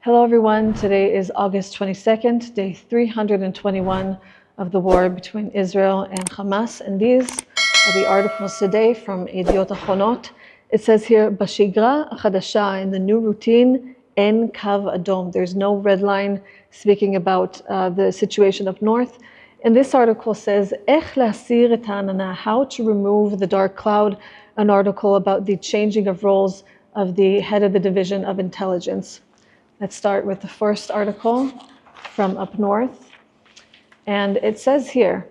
Hello everyone, today is August 22nd, day 321 of the war between Israel and Hamas, and these are the articles today from Yediot Achronot. It says here, Bashigra Chadasha, in the new routine, En Kav Adom, there's no red line, speaking about the situation up north. And this article says, Ech Lasir et Ha'anana, how to remove the dark cloud, an article about the changing of roles of the head of the division of intelligence. Let's start with the first article from up north. And it says here,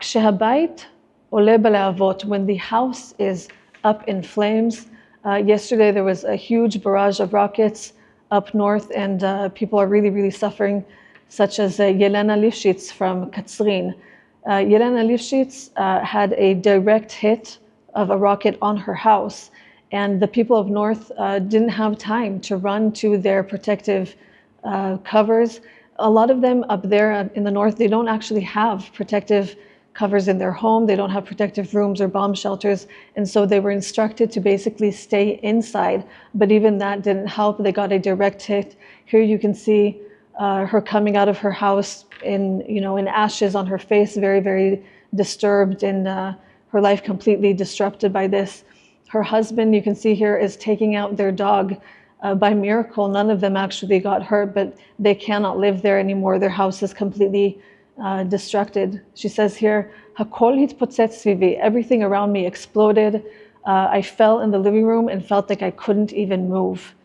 Kshehabayit ole baleavot, when the house is up in flames. Yesterday there was a huge barrage of rockets up north, and people are really suffering, such as Yelena Lifshitz from Katzrin. Yelena Lifshitz had a direct hit of a rocket on her house. And the people of North didn't have time to run to their protective covers. A lot of them up there in the North, they don't actually have protective covers in their home. They don't have protective rooms or bomb shelters. And so they were instructed to basically stay inside. But even that didn't help. They got a direct hit. Here you can see her coming out of her house in ashes on her face, very disturbed, and her life completely disrupted by this. Her husband, you can see here, is taking out their dog. By miracle, none of them actually got hurt, but they cannot live there anymore. Their house is completely destructed. She says here, Hakol hitpotzet svivi, everything around me exploded. I fell in the living room and felt like I couldn't even move.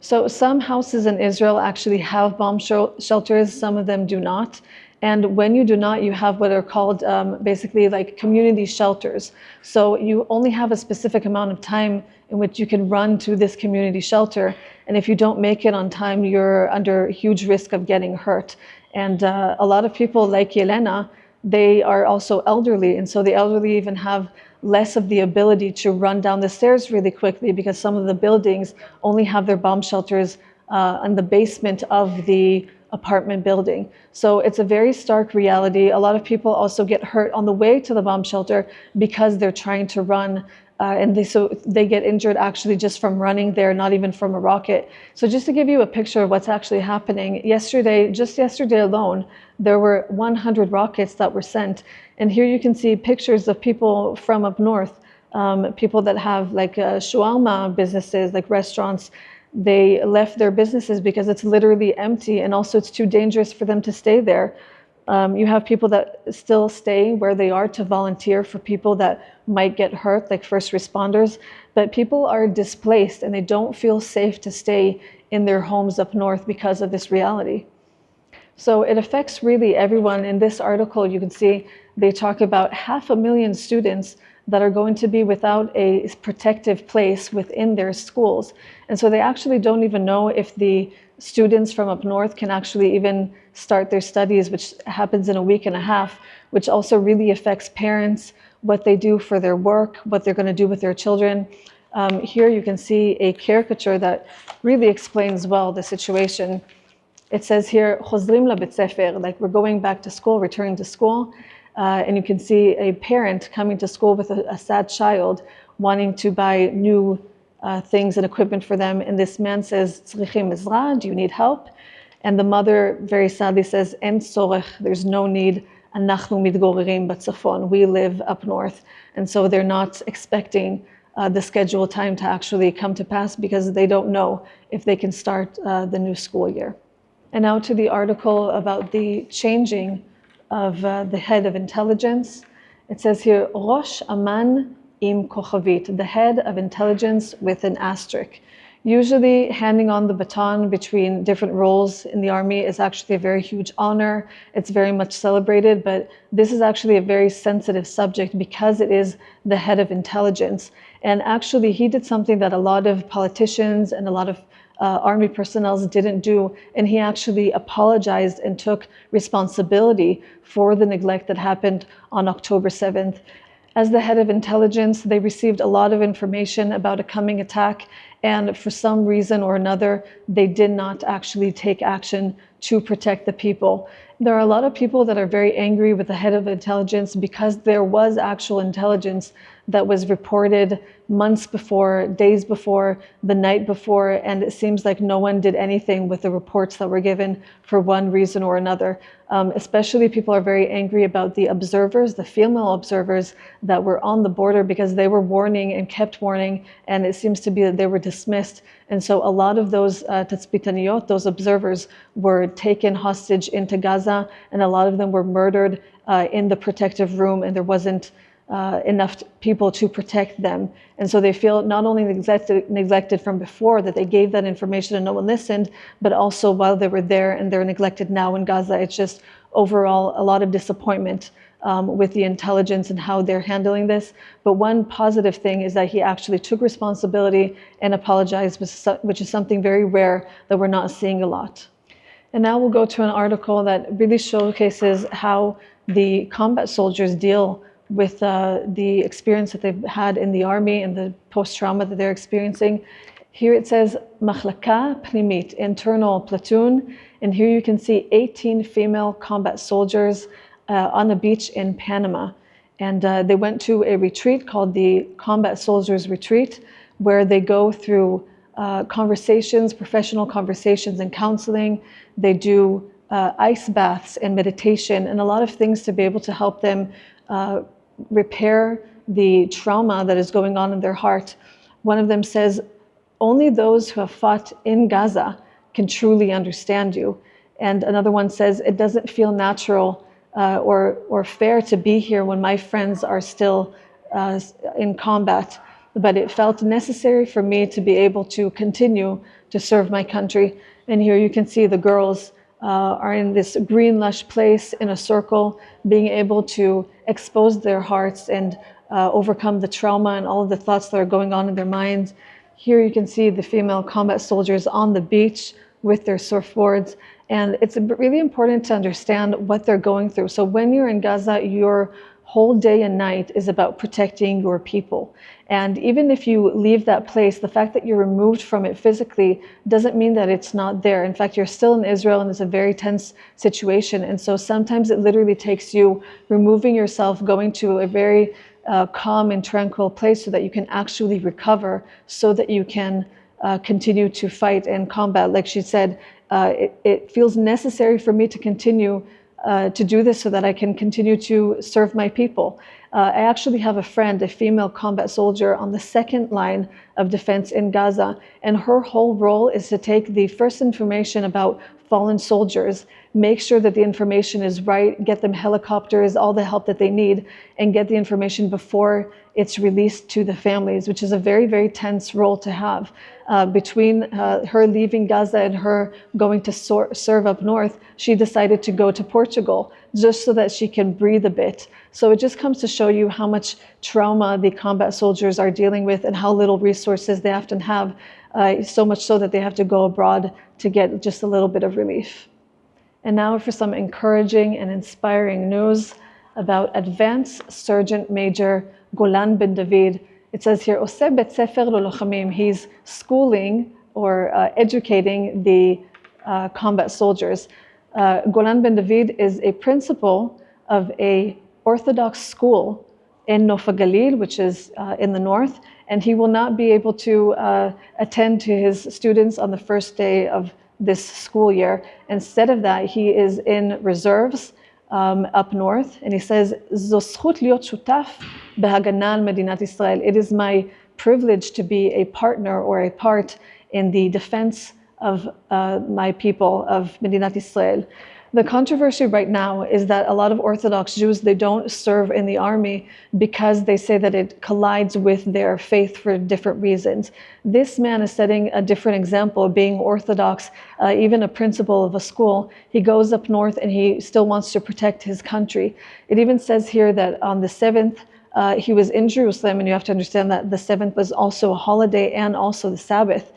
So some houses in Israel actually have bomb shelters, some of them do not. And when you do not, you have what are called basically like community shelters. So you only have a specific amount of time in which you can run to this community shelter. And if you don't make it on time, you're under huge risk of getting hurt. And a lot of people like Yelena, they are also elderly. And so the elderly even have less of the ability to run down the stairs really quickly, because some of the buildings only have their bomb shelters in the basement of the apartment building. So it's a very stark reality. A lot of people also get hurt on the way to the bomb shelter because they're trying to run, and they get injured actually just from running there, not even from a rocket. So just to give you a picture of what's actually happening, just yesterday alone, there were 100 rockets that were sent. And here you can see pictures of people from up north, people that have like shawarma businesses, like restaurants. They left their businesses because it's literally empty, and also it's too dangerous for them to stay there. You have people that still stay where they are to volunteer for people that might get hurt, like first responders, but people are displaced and they don't feel safe to stay in their homes up north because of this reality. So it affects really everyone. In this article, you can see they talk about 500,000 students that are going to be without a protective place within their schools. And so they actually don't even know if the students from up north can actually even start their studies, which happens in a week and a half, which also really affects parents, what they do for their work, what they're going to do with their children. Here you can see a caricature that really explains well the situation. It says here, Chozrim labet sefer, like we're going back to school, returning to school. And you can see a parent coming to school with a sad child wanting to buy new things and equipment for them. And this man says, Tzrichim ezra, do you need help? And the mother very sadly says, En tzorech, there's no need. Anachnu mitgorerim batzafon, we live up north. And so they're not expecting the scheduled time to actually come to pass, because they don't know if they can start the new school year. And now to the article about the changing of the head of intelligence. It says here, Rosh Aman im Kochavit, the head of intelligence with an asterisk. Usually handing on the baton between different roles in the army is actually a very huge honor. It's very much celebrated, but this is actually a very sensitive subject because it is the head of intelligence. And actually he did something that a lot of politicians and a lot of army personnel didn't do, and he actually apologized and took responsibility for the neglect that happened on October 7th. As the head of intelligence, they received a lot of information about a coming attack, and for some reason or another, they did not actually take action to protect the people. There are a lot of people that are very angry with the head of intelligence because there was actual intelligence that was reported months before, days before, the night before, and it seems like no one did anything with the reports that were given for one reason or another. Especially people are very angry about the observers, the female observers that were on the border, because they were warning and kept warning, and it seems to be that they were dismissed. And so a lot of those tatzpitaniyot, those observers, were taken hostage into Gaza, and a lot of them were murdered in the protective room, and there wasn't enough people to protect them. And so they feel not only neglected from before, that they gave that information and no one listened, but also while they were there, and they're neglected now in Gaza. It's just overall a lot of disappointment with the intelligence and how they're handling this. But one positive thing is that he actually took responsibility and apologized, which is something very rare that we're not seeing a lot. And now we'll go to an article that really showcases how the combat soldiers deal with the experience that they've had in the army and the post-trauma that they're experiencing. Here it says, Machlaka Pnimit, internal platoon. And here you can see 18 female combat soldiers on a beach in Panama. And they went to a retreat called the Combat Soldiers Retreat, where they go through conversations, professional conversations and counseling. They do ice baths and meditation and a lot of things to be able to help them repair the trauma that is going on in their heart. One of them says, only those who have fought in Gaza can truly understand you. And another one says, it doesn't feel natural or fair to be here when my friends are still in combat, but it felt necessary for me to be able to continue to serve my country. And here you can see the girls are in this green lush place in a circle, being able to expose their hearts and overcome the trauma and all of the thoughts that are going on in their minds. Here you can see the female combat soldiers on the beach with their surfboards. And it's really important to understand what they're going through. So when you're in Gaza, your whole day and night is about protecting your people. And even if you leave that place, the fact that you're removed from it physically doesn't mean that it's not there. In fact, you're still in Israel and it's a very tense situation. And so sometimes it literally takes you removing yourself, going to a very calm and tranquil place so that you can actually recover, so that you can continue to fight and combat. Like she said, it feels necessary for me to continue to do this so that I can continue to serve my people. I actually have a friend, a female combat soldier on the second line of defense in Gaza, and her whole role is to take the first information about fallen soldiers, make sure that the information is right, get them helicopters, all the help that they need, and get the information before it's released to the families, which is a very, very tense role to have. Between her leaving Gaza and her going to serve up north, she decided to go to Portugal just so that she can breathe a bit. So it just comes to show you how much trauma the combat soldiers are dealing with and how little resources they often have, so much so that they have to go abroad to get just a little bit of relief. And now for some encouraging and inspiring news about Advanced Sergeant Major Golan Ben David. It says here, Oseh Bet Sefer Lolochamim. He's schooling or educating the combat soldiers. Golan Ben David is a principal of a Orthodox school in Nofa Galil, which is in the north, and he will not be able to attend to his students on the first day of this school year. Instead of that, he is in reserves up north, and he says, "Zo zchut liot shutaf behagana al Medinat Israel." It is my privilege to be a partner or a part in the defense of my people, of Medinat Israel. The controversy right now is that a lot of Orthodox Jews, they don't serve in the army because they say that it collides with their faith for different reasons. This man is setting a different example, being Orthodox, even a principal of a school. He goes up north and he still wants to protect his country. It even says here that on the 7th, he was in Jerusalem, and you have to understand that the 7th was also a holiday and also the Sabbath.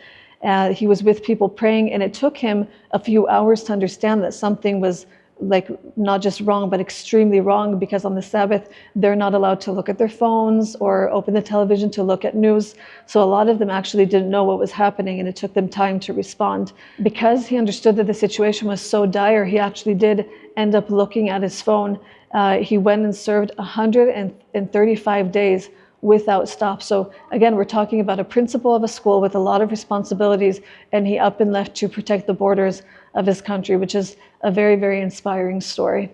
He was with people praying, and it took him a few hours to understand that something was like not just wrong, but extremely wrong, because on the Sabbath, they're not allowed to look at their phones or open the television to look at news. So a lot of them actually didn't know what was happening, and it took them time to respond. Because he understood that the situation was so dire, he actually did end up looking at his phone. He went and served 135 days without stop. So again, we're talking about a principal of a school with a lot of responsibilities, and he up and left to protect the borders of his country, which is a very, very inspiring story.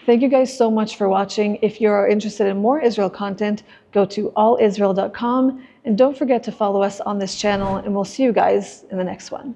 Thank you guys so much for watching. If you're interested in more Israel content, go to allisrael.com, and don't forget to follow us on this channel, and we'll see you guys in the next one.